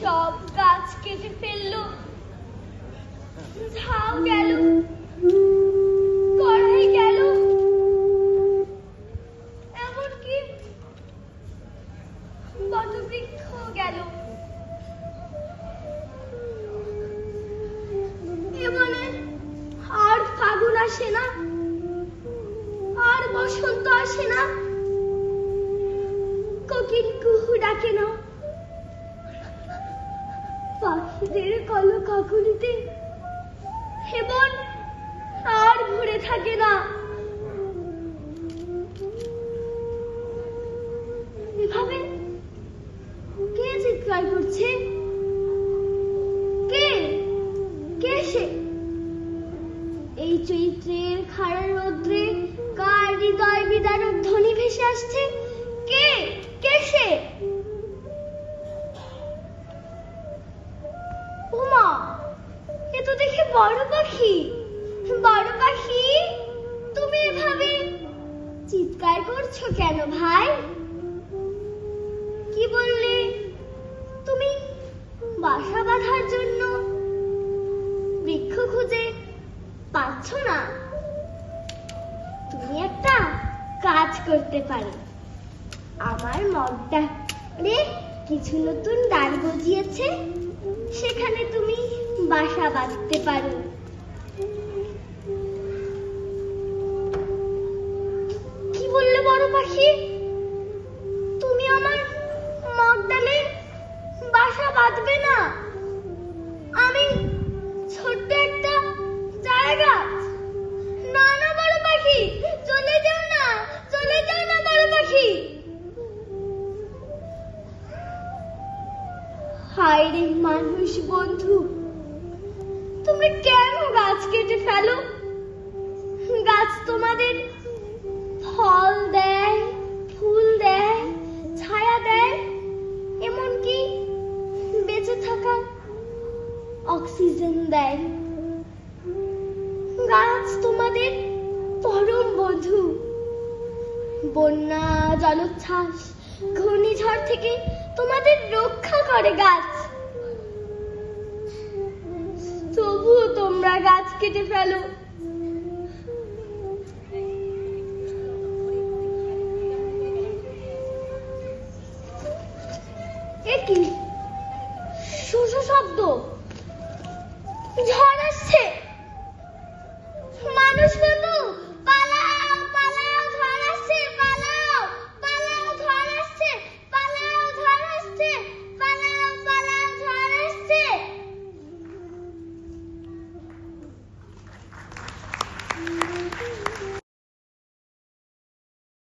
সব গাছ কেটে ফেললো, ঝাউ গেল, কড়াই গেল, এমনকি বটবৃক্ষ গেল। এবারে আর ফাগুন আসে না, আর বসন্ত আসে না, কোকিল কুহু ডাকে না, পাখিদের কলকাকলিতে হেবন আর ভরে থাকে না। এভাবে কে চিৎকার করছে? কে কে সে? এই চৈত্রের খাড়া রৌদ্রে কার হৃদয় বিদারক ধ্বনি ভেসে আসছে? কে কে সে? ওমা, এ তো দেখি বড় পাখি। বড় পাখি, তুমি এভাবে চিৎকার করছো কেন ভাই? কি বললে? তুমি বাসা বাঁধার জন্য বৃক্ষ খুঁজে পাচ্ছ না? তুমি একটা কাজ করতে পারো। আমার মগডালে কিছু নতুন ডাল গজিয়েছে, সেখানে তুমি বাসা বাঁধতে পারো। কি বললে বড় পাখি? তুমি আমার মগডালে বাসা বাঁধবে না? আমি ছোট্ট একটা চারা গাছ। না না বড় পাখি, চলে যাও না, চলে যাও না বড় পাখি। হায় রে মানুষ বন্ধু, তুমি কেন গাছ কেটে ফেলো? গাছ তোমাদের ফল দেয়, ফুল দেয়, ছায়া দেয়, এমনকি বেঁচে থাকার অক্সিজেন দেয়। গাছ তোমাদের পরম বন্ধু। বন্যা, জলোচ্ছ্বাস, ঘূর্ণিঝড় থেকে তোমাদের রক্ষা করে গাছ। তবুও তোমরা গাছ কেটে ফেলো। এ কি শব্দ? ঝড় আসছে। মানুষ বন্ধু, পালাও পালাও, ঝড় আসছে, পালাও পালাও, ঝড় আসছে, পালাও, ঝড় আসছে, পালাও পালাও, ঝড় আসছে।